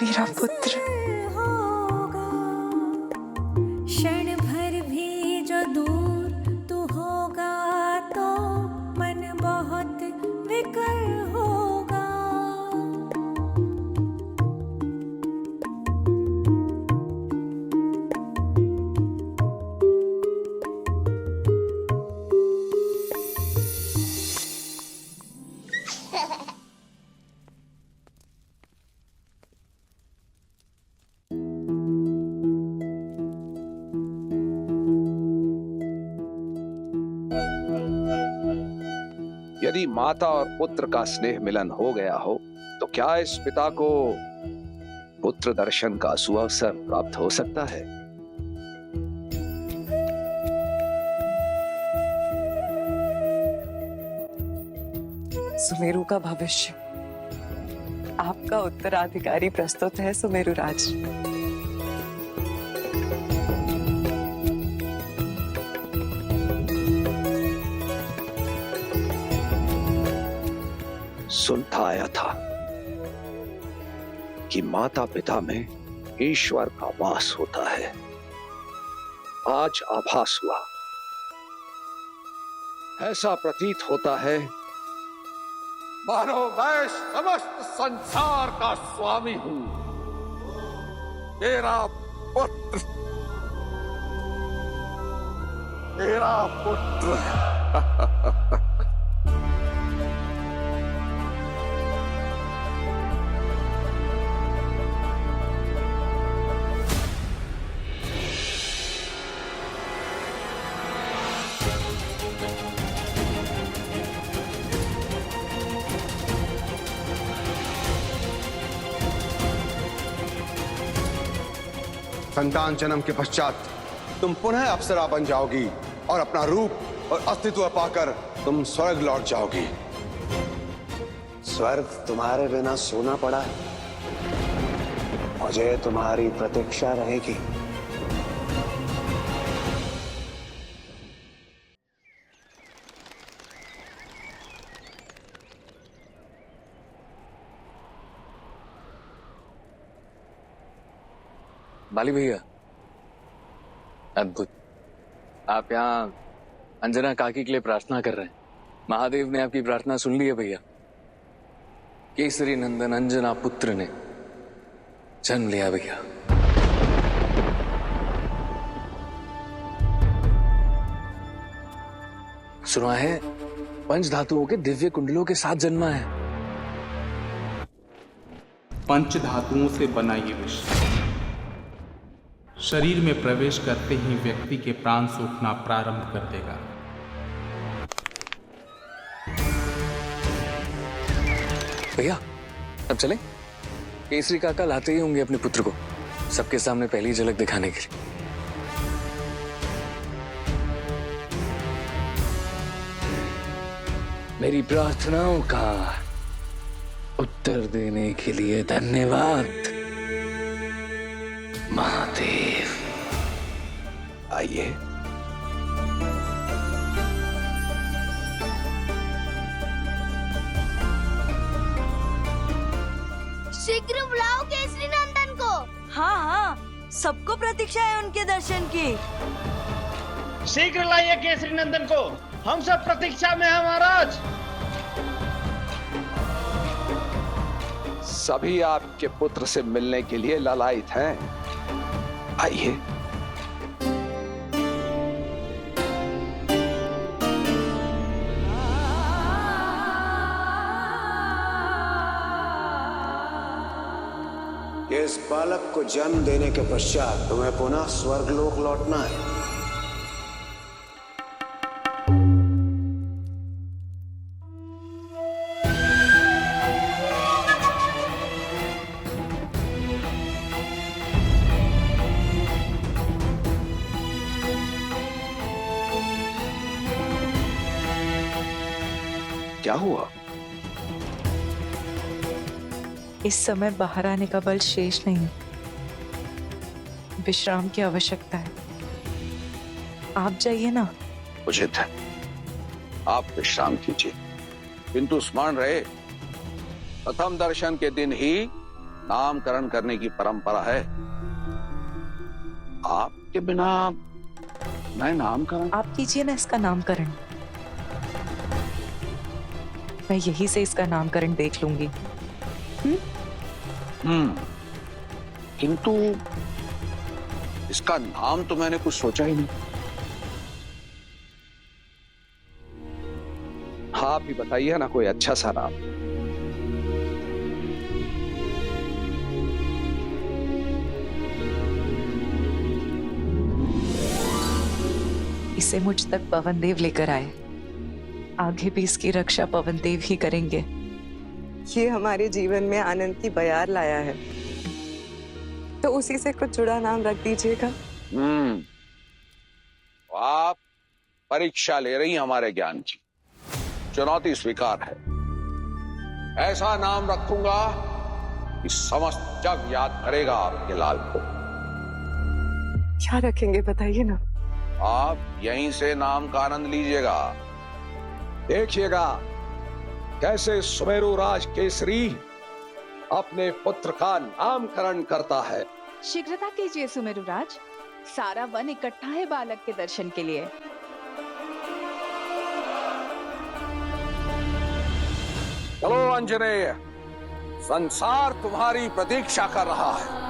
मेरा पुत्र। क्षण भर भी जो दूर तू होगा तो मन बहुत विकल होगा। यदि माता और पुत्र का स्नेह मिलन हो गया हो तो क्या इस पिता को पुत्र दर्शन का सुअवसर प्राप्त हो सकता है? सुमेरु का भविष्य, आपका उत्तराधिकारी प्रस्तुत है सुमेरु राज। सुनता आया था कि माता पिता में ईश्वर का वास होता है। आज आभास हुआ, ऐसा प्रतीत होता है मानो मैं समस्त संसार का स्वामी हूं। तेरा पुत्र, तेरा पुत्र। संतान जन्म के पश्चात तुम पुनः अप्सरा बन जाओगी और अपना रूप और अस्तित्व पाकर तुम स्वर्ग लौट जाओगी। स्वर्ग तुम्हारे बिना सोना पड़ा है, मुझे तुम्हारी प्रतीक्षा रहेगी। बाली भैया, अद्भुत। आप यहाँ अंजना काकी के लिए प्रार्थना कर रहे हैं। महादेव ने आपकी प्रार्थना सुन ली है भैया। केसरी नंदन अंजना पुत्र ने जन्म लिया भैया। सुना है पंच धातुओं के दिव्य कुंडलों के साथ जन्मा है। पंच धातुओं से बना ये विश्व शरीर में प्रवेश करते ही व्यक्ति के प्राण सूखना प्रारंभ कर देगा। भैया अब चलें? केसरी काका लाते ही होंगे अपने पुत्र को सबके सामने पहली झलक दिखाने के लिए। मेरी प्रार्थनाओं का उत्तर देने के लिए धन्यवाद महादेव। आइए। शीघ्र बुलाओ केसरी नंदन को। हाँ हाँ, सबको प्रतीक्षा है उनके दर्शन की। शीघ्र लाइए केसरी नंदन को, हम सब प्रतीक्षा में हैं महाराज। सभी आपके पुत्र से मिलने के लिए लालायित हैं। आइए। इस बालक को जन्म देने के पश्चात तुम्हें पुनः स्वर्गलोक लौटना है। क्या हुआ? इस समय बाहर आने का बल शेष नहीं, विश्राम की आवश्यकता है। आप जाइए ना। उचित है, आप विश्राम कीजिए, किंतु स्मरण रहे प्रथम दर्शन के दिन ही नामकरण करने की परंपरा है। आपके बिना मैं नामकरण? आप कीजिए ना इसका नामकरण, मैं यही से इसका नामकरण देख लूंगी। किंतु इसका नाम तो मैंने कुछ सोचा ही नहीं। हाँ, आप ही बताइए ना कोई अच्छा सा नाम। इसे मुझ तक पवन देव लेकर आए, आगे भी इसकी रक्षा पवन देव ही करेंगे। ये हमारे जीवन में आनंद की बयार लाया है, तो उसी से कुछ जुड़ा नाम रख दीजिएगा। आप परीक्षा ले रही हैं हमारे ज्ञान की। चुनौती स्वीकार है। ऐसा नाम रखूंगा कि समस्त जग याद करेगा आपके लाल को। क्या रखेंगे बताइए ना। आप यहीं से नाम का आनंद लीजिएगा। देखिएगा कैसे सुमेरु राज केसरी अपने पुत्र का नामकरण करता है। शीघ्रता कीजिए सुमेरु राज, सारा वन इकट्ठा है बालक के दर्शन के लिए। चलो अंजनेय, संसार तुम्हारी प्रतीक्षा कर रहा है।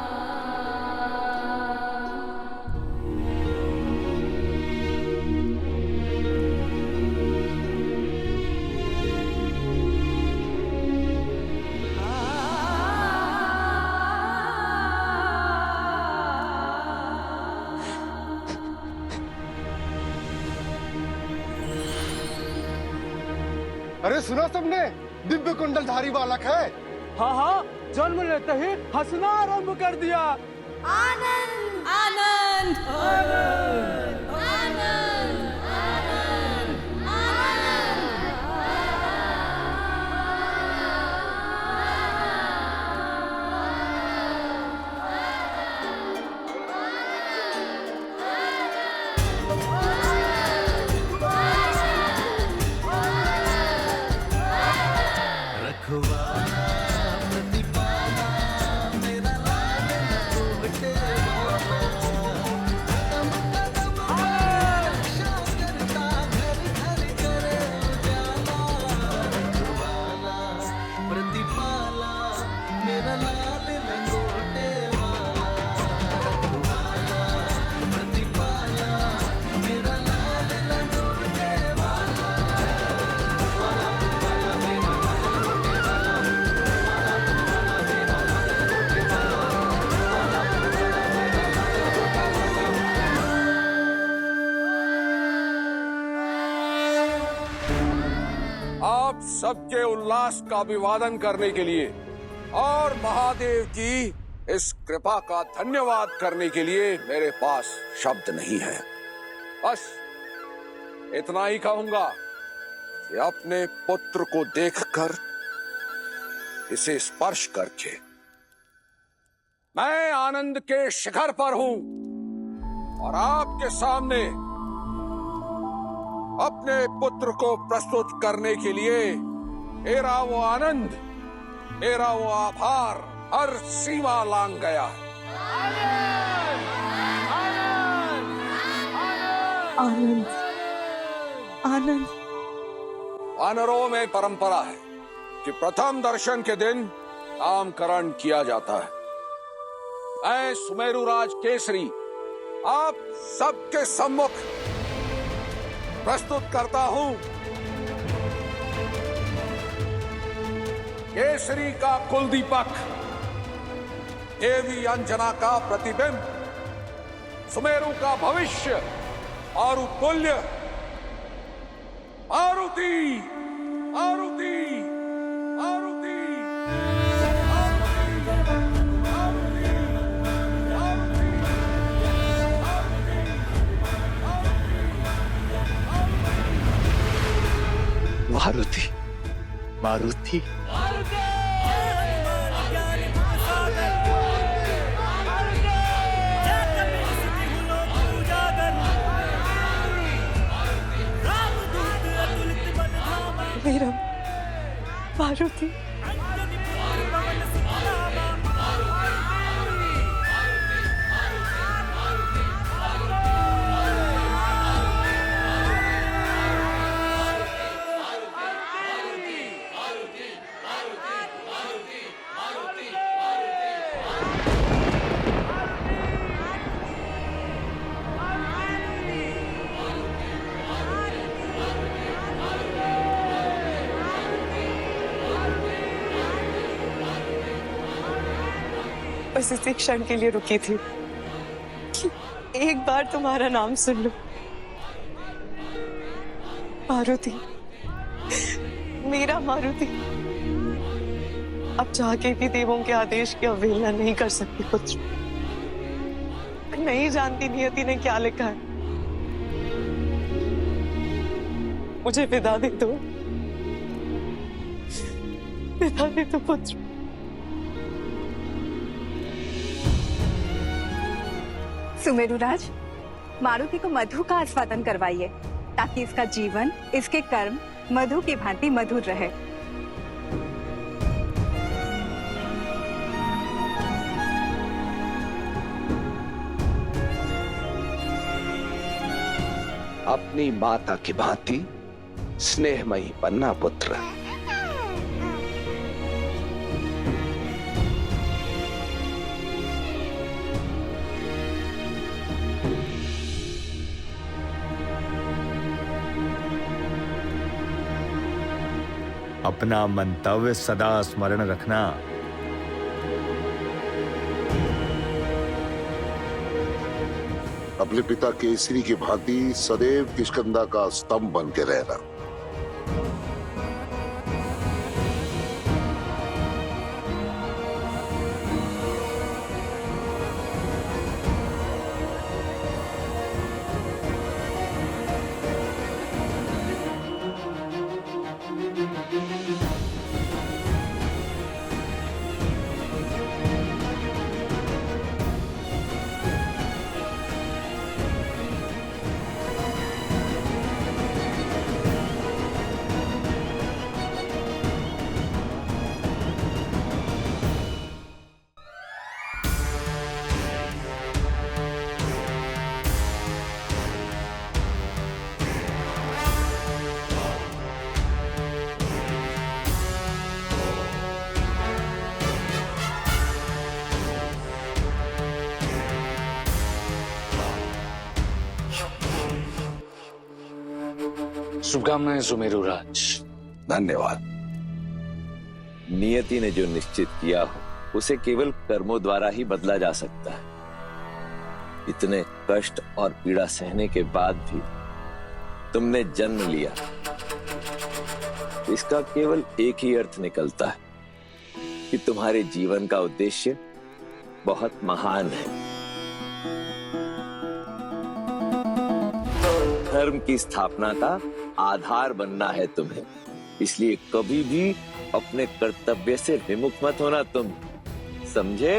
अरे सुना सबने, दिव्य कुंडलधारी बालक है। हाँ हाँ, जन्म लेते ही हंसना आरंभ कर दिया। आनंद आनंद आनंद आनंद सबके उल्लास का अभिवादन करने के लिए और महादेव की इस कृपा का धन्यवाद करने के लिए मेरे पास शब्द नहीं है। बस इतना ही कहूंगा कि अपने पुत्र को देखकर, इसे स्पर्श करके मैं आनंद के शिखर पर हूं और आपके सामने अपने पुत्र को प्रस्तुत करने के लिए मेरा वो आनंद, मेरा वो आभार हर सीमा लांघ गया है। आनंद आनंद। वानरों में परंपरा है कि प्रथम दर्शन के दिन नामकरण किया जाता है। मैं सुमेरुराज केसरी आप सबके सम्मुख प्रस्तुत करता हूं केसरी का कुलदीपक, देवी अंजना का प्रतिबिंब, सुमेरु का भविष्य, मारुतुल्य, मारुति मारुति मारुति। मारुति मारुति। मेरा मारुति। बस इसी क्षण के लिए रुकी थी कि एक बार तुम्हारा नाम सुन लो। मारुति, मेरा मारुति। अब जाके भी देवों के आदेश की अवहेलना नहीं कर सकती पुत्र। नहीं जानती नियति ने क्या लिखा है। मुझे विदा दे दो, विदा दे दो पुत्र। सुमेरुराज, मारुति को मधु का आस्वादन करवाइए ताकि इसका जीवन, इसके कर्म मधु की भांति मधुर रहे। अपनी माता की भांति स्नेहमयी बनना पुत्र। अपना मंतव्य सदा स्मरण रखना। अपने पिता केसरी की भांति सदैव किष्किंधा का स्तंभ बन के रहना। शुभकामनाएं सुमेरुराज। धन्यवाद। नियति ने जो निश्चित किया हो उसे केवल कर्मों द्वारा ही बदला जा सकता है। इतने कष्ट और पीड़ा सहने के बाद भी तुमने जन्म लिया, इसका केवल एक ही अर्थ निकलता है कि तुम्हारे जीवन का उद्देश्य बहुत महान है। धर्म की स्थापना का आधार बनना है तुम्हें, इसलिए कभी भी अपने कर्तव्य से विमुख मत होना तुम, समझे?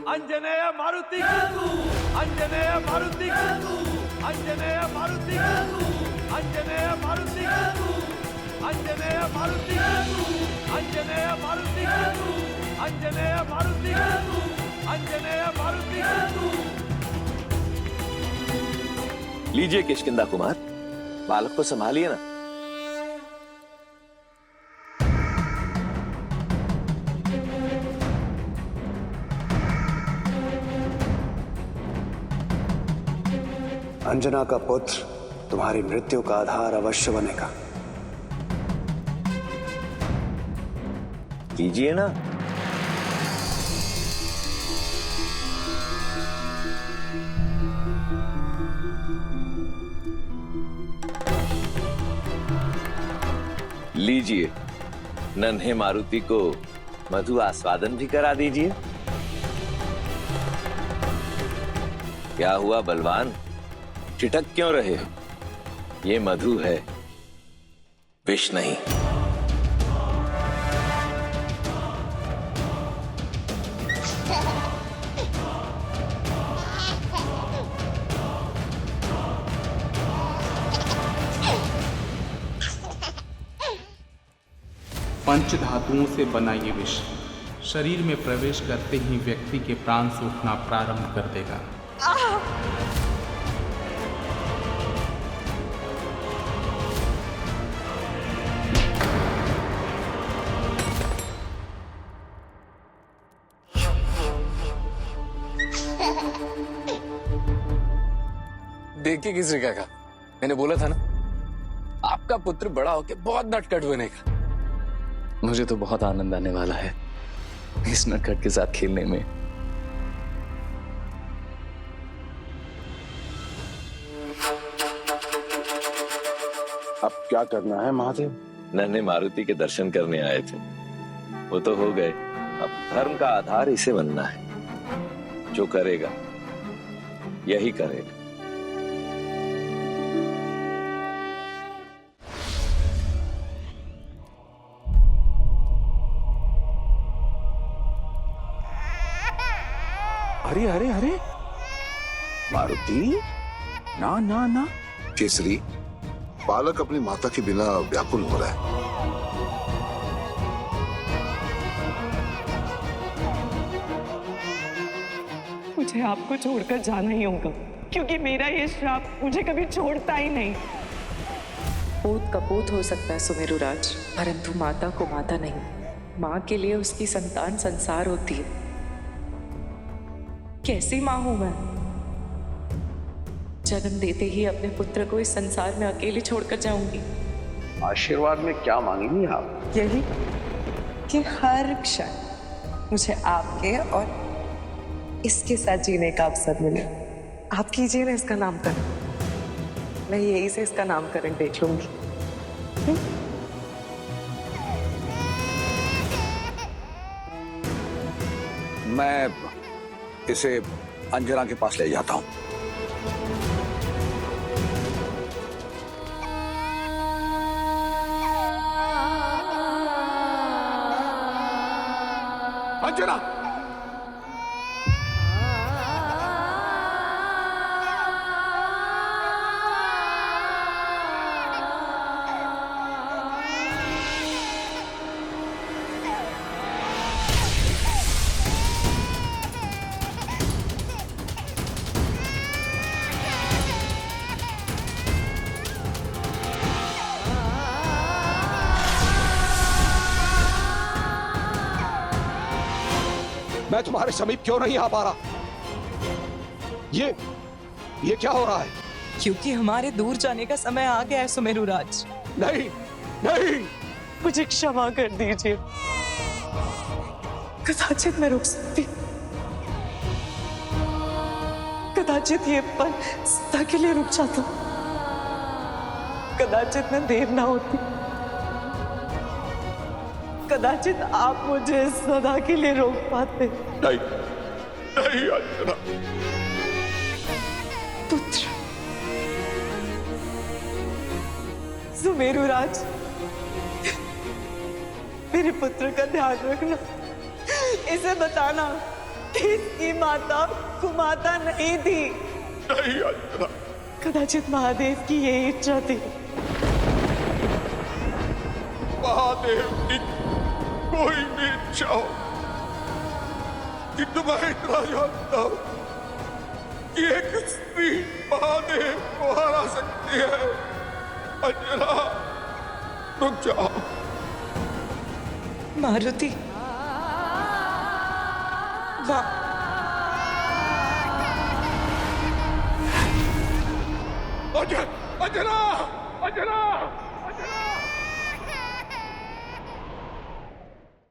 अंजनेय मारुति, अंजनेय मारुति, अंजनेय मारुति, अंजनेय मारुति, अंजनेय मारुति, अंजनेय मारुति, अंजनेय मारुति, अंजनेय मारुति। लीजिए किष्किंधा कुमार, बालक को संभालिए ना। अंजना का पुत्र तुम्हारी मृत्यु का आधार अवश्य बनेगा। कीजिए ना। लीजिए, नन्हे मारुति को मधु आस्वादन भी करा दीजिए। क्या हुआ बलवान, ठिठक क्यों रहे हो? ये मधु है, विष नहीं। पंच धातुओं से बना ये विष शरीर में प्रवेश करते ही व्यक्ति के प्राण सूखना प्रारंभ कर देगा। देखिए किसने क्या कहा, मैंने बोला था ना आपका पुत्र बड़ा होकर बहुत नटखट बनेगा। मुझे तो बहुत आनंद आने वाला है इस नटखट के साथ खेलने में। अब क्या करना है महादेव? नन्हे मारुति के दर्शन करने आए थे, वो तो हो गए। अब धर्म का आधार इसे बनना है। जो करेगा यही करेगा। अरे अरे अरे मारुति, ना ना ना। केसरी, बालक अपनी माता के बिना व्याकुल हो रहा है। मुझे आपको छोड़कर जाना ही होगा, क्योंकि मेरा ये श्राप मुझे कभी छोड़ता ही नहीं। पूत कपूत हो सकता है सुमेरुराज, परंतु माता को माता नहीं। माँ के लिए उसकी संतान संसार होती है। कैसी माँ हूं मैं? जन्म देते ही अपने पुत्र को इस संसार में अकेले छोड़कर जाऊंगी। आशीर्वाद में क्या मांगेंगी आप? यही कि हर क्षण मुझे आपके और इसके साथ जीने का अवसर मिले। आप कीजिए ना इसका नामकरण, मैं यही से इसका नामकरण देख लूंगी। मैं इसे अंजना के पास ले जाता हूं। अंजना, मैं तुम्हारे समीप क्यों नहीं आ पा रहा? ये क्या हो रहा है? क्योंकि हमारे दूर जाने का समय आ गया है सुमेरुराज। नहीं नहीं, मुझे क्षमा कर दीजिए। कदाचित मैं रुक सकती, कदाचित ये पल सदा के लिए रुक जाता, कदाचित मैं देर ना होती, कदाचित आप मुझे सदा के लिए रोक पाते। नहीं नहीं अंजना। पुत्र सुमेरुराज, मेरे पुत्र का ध्यान रखना। इसे बताना कि इसकी माता कुमाता नहीं थी। नहीं अंजना। कदाचित महादेव की यही इच्छा थी। महादेव की कोई भी इच्छा हो, किंतु मैं इतना जानता हूं कि एक स्त्री महादेव को हरा सकती है। अंजना, रुक जाओ। मारुति, अंजना, अंजना, अंजना।